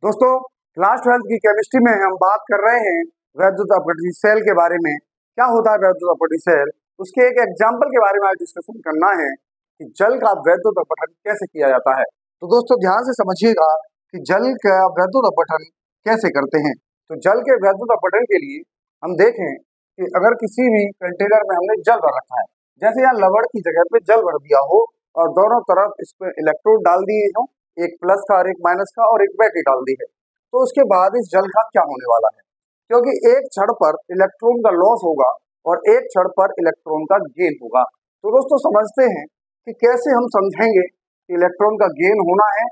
दोस्तों, क्लास 12 की केमिस्ट्री में हम बात कर रहे हैं वैद्युत अपघटन सेल के बारे में। क्या होता है वैद्युत अपघटन सेल, उसके एक एग्जाम्पल के बारे में आज डिस्कशन करना है कि जल का वैद्युत अपघटन कैसे किया जाता है। तो दोस्तों ध्यान से समझिएगा कि जल का वैद्युत अपघटन कैसे करते हैं। तो जल के वैद्युत अपघटन के लिए हम देखें कि अगर किसी भी कंटेनर में हमने जल भर रखा है, जैसे यहाँ लवड़ की जगह पे जल भर दिया हो और दोनों तरफ इस पे इलेक्ट्रोड डाल दिए हो, एक प्लस का और एक माइनस का, और एक बैटरी डाल दी है, तो उसके बाद इस जल का क्या होने वाला है, क्योंकि एक क्षण पर इलेक्ट्रॉन का लॉस होगा और एक क्षण पर इलेक्ट्रॉन का गेन होगा। तो दोस्तों समझते हैं कि कैसे हम समझेंगे कि इलेक्ट्रॉन का गेन होना है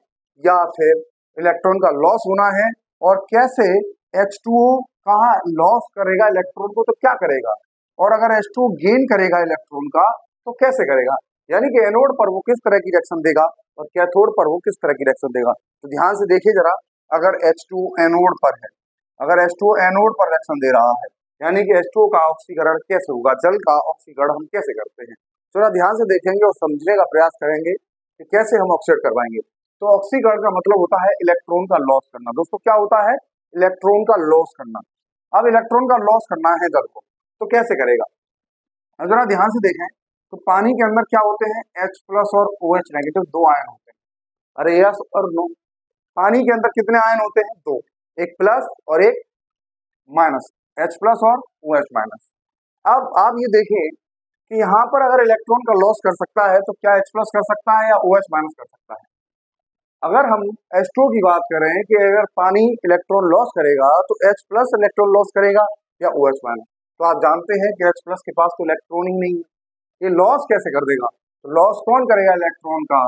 या फिर इलेक्ट्रॉन का लॉस होना है, और कैसे H2O कहाँ लॉस करेगा इलेक्ट्रॉन को तो क्या करेगा, और अगर H2O गेन करेगा इलेक्ट्रॉन का तो कैसे करेगा, यानी कि एनोड पर वो किस तरह की रिएक्शन देगा और कैथोड पर वो किस तरह की रिएक्शन देगा। तो ध्यान से देखिए जरा, अगर H2O एनोड पर है, अगर H2O एनोड पर रिएक्शन दे रहा है, यानी कि H2O का ऑक्सीकरण कैसे होगा, जल का ऑक्सीकरण हम कैसे करते हैं। थोड़ा ध्यान से देखेंगे और समझने का प्रयास करेंगे कि कैसे हम ऑक्सीडेट करवाएंगे। तो ऑक्सीकरण का मतलब होता है इलेक्ट्रॉन का लॉस करना। दोस्तों क्या होता है, इलेक्ट्रॉन का लॉस करना। अब इलेक्ट्रॉन का लॉस करना है जल को, तो कैसे करेगा, जरा ध्यान से देखें। तो पानी के अंदर क्या होते हैं, H प्लस और OH नेगेटिव दो आयन होते हैं। अरे यस और नो, पानी के अंदर कितने आयन होते हैं, दो, एक प्लस और एक माइनस, H प्लस और OH माइनस। अब आप ये देखें कि यहाँ पर अगर इलेक्ट्रॉन का लॉस कर सकता है तो क्या H प्लस कर सकता है या OH माइनस कर सकता है। अगर हम H2 की बात करें कि अगर पानी इलेक्ट्रॉन लॉस करेगा तो H प्लस इलेक्ट्रॉन लॉस करेगा या OH माइनस। तो आप जानते हैं कि H प्लस के पास तो इलेक्ट्रॉन ही नहीं है, ये लॉस कैसे कर देगा। तो लॉस कौन करेगा इलेक्ट्रॉन का,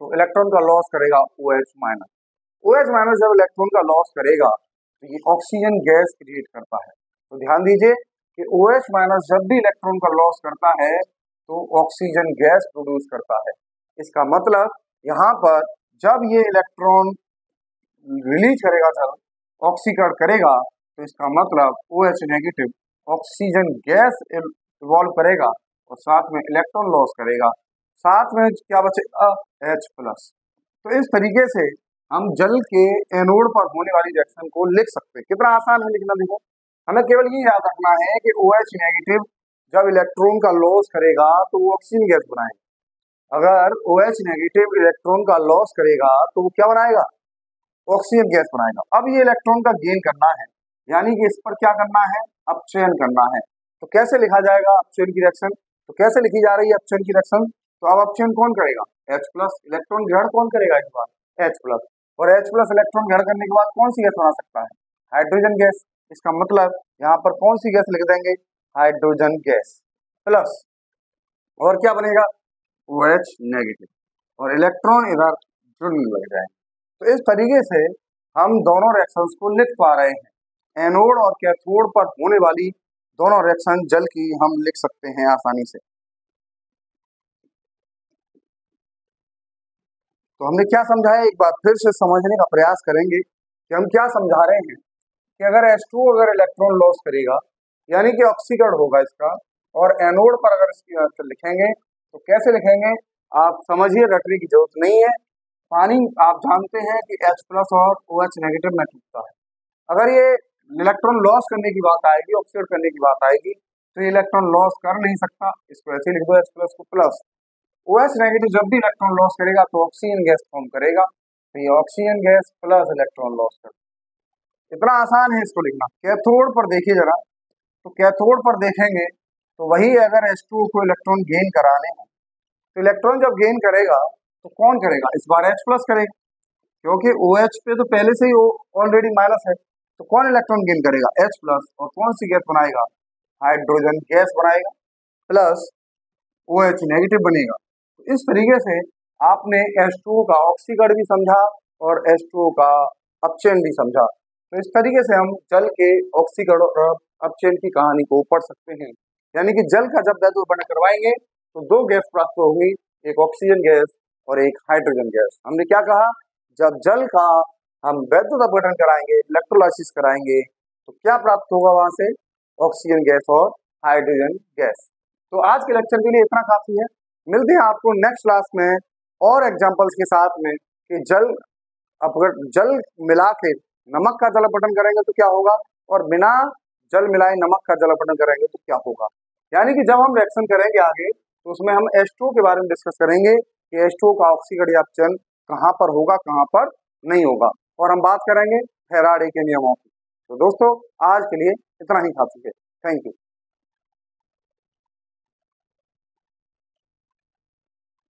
तो इलेक्ट्रॉन का लॉस करेगा OH माइनस। OH माइनस जब इलेक्ट्रॉन का लॉस करेगा तो ये ऑक्सीजन गैस क्रिएट करता है। तो ध्यान दीजिए कि OH माइनस जब भी इलेक्ट्रॉन का लॉस करता है तो ऑक्सीजन गैस प्रोड्यूस करता है। इसका मतलब यहाँ पर जब ये इलेक्ट्रॉन रिलीज करेगा, जब ऑक्सीकरण करेगा, तो इसका मतलब OH negative oxygen gas evolve करेगा और साथ में इलेक्ट्रॉन लॉस करेगा, साथ में क्या बचेगा, H प्लस। तो इस तरीके से हम जल के एनोड पर होने वाली रिएक्शन को लिख सकते हैं। कितना आसान है लिखना, देखो हमें केवल ये याद रखना है कि OH नेगेटिव जब इलेक्ट्रॉन का लॉस करेगा तो वो ऑक्सीजन गैस बनाएगा। अगर OH नेगेटिव इलेक्ट्रॉन का लॉस करेगा तो वो क्या बनाएगा, ऑक्सीजन गैस बनाएगा। अब ये इलेक्ट्रॉन का गेन करना है, यानी कि इस पर क्या करना है, अपचयन करना है। तो कैसे लिखा जाएगा अपचयन की रिएक्शन, तो कैसे लिखी जा रही है अपचयन की रिएक्शन। तो अब अपचयन कौन करेगा, H प्लस, इलेक्ट्रॉन ग्रहण कौन करेगा इस बार, H प्लस, और H प्लस इलेक्ट्रॉन ग्रहण करने के बाद कौन सी गैस बना सकता है, हाइड्रोजन गैस। इसका मतलब यहाँ पर कौन सी गैस लिख देंगे, हाइड्रोजन गैस प्लस, और क्या बनेगा, OH नेगेटिव, और इलेक्ट्रॉन इधर जुड़ने लग जाएंगे। तो इस तरीके से हम दोनों रिएक्शंस को लिख पा रहे हैं। एनोड और कैथोड पर होने वाली दोनों रिएक्शन जल की हम लिख सकते हैं आसानी से। तो हमने क्या समझा है, एक बार फिर से समझने का प्रयास करेंगे कि हम क्या समझा रहे हैं कि अगर H2 अगर इलेक्ट्रॉन लॉस करेगा, यानी कि ऑक्सीकरण होगा इसका, और एनोड पर अगर इसकी लिखेंगे तो कैसे लिखेंगे, आप समझिए, रटने की जरूरत नहीं है। पानी आप जानते हैं कि H प्लस और OH नेगेटिव में टूटता है। अगर ये इलेक्ट्रॉन लॉस करने की बात आएगी, ऑक्सीडेट करने की बात आएगी, तो ये इलेक्ट्रॉन लॉस कर नहीं सकता, इसको ऐसे लिख दो H प्लस को प्लस। OH नेगेटिव जब भी इलेक्ट्रॉन लॉस करेगा तो ऑक्सीजन गैस फॉर्म करेगा, तो ये oxygen gas plus electron loss कर, इतना आसान है इसको लिखना। कैथोड पर देखिए जरा, तो कैथोड पर देखेंगे तो वही अगर H2 को इलेक्ट्रॉन गेन कराने हैं, तो इलेक्ट्रॉन जब गेन करेगा तो कौन करेगा, इस बार H प्लस करेगा, क्योंकि OH पे तो पहले से ही ऑलरेडी माइनस है। तो कौन इलेक्ट्रॉन गेन करेगा, H प्लस, और कौन सी गैस बनाएगा, हाइड्रोजन गैस बनाएगा, प्लस OH नेगेटिव बनेगा। तो इस तरीके से आपने H2O का ऑक्सीकरण भी समझा और H2O का अपचयन भी समझा। तो इस तरीके से हम जल के ऑक्सीकरण और अपचयन की कहानी को पढ़ सकते हैं। यानी कि जल का जब वैद्युत अपघटन करवाएंगे तो दो गैस प्राप्त होगी, एक ऑक्सीजन गैस और एक हाइड्रोजन गैस। हमने क्या कहा, जब जल का हम वैद्युत अपघटन कराएंगे, इलेक्ट्रोलाइसिस कराएंगे, तो क्या प्राप्त होगा वहां से, ऑक्सीजन गैस और हाइड्रोजन गैस। तो आज के लेक्चर के लिए इतना काफी है। मिलते हैं आपको नेक्स्ट क्लास में और एग्जांपल्स के साथ में कि जल अगर जल मिला के नमक का जल अपघटन करेंगे तो क्या होगा, और बिना जल मिलाए नमक का जल अपघटन करेंगे तो क्या होगा। यानी कि जब हम रिएक्शन करेंगे आगे तो उसमें हम H2O के बारे में डिस्कस करेंगे कि H2O का ऑक्सीकरण अपचयन कहाँ पर होगा, कहाँ पर नहीं होगा, और हम बात करेंगे फैराडे के नियमों की। तो दोस्तों आज के लिए इतना ही काफी है। Thank you.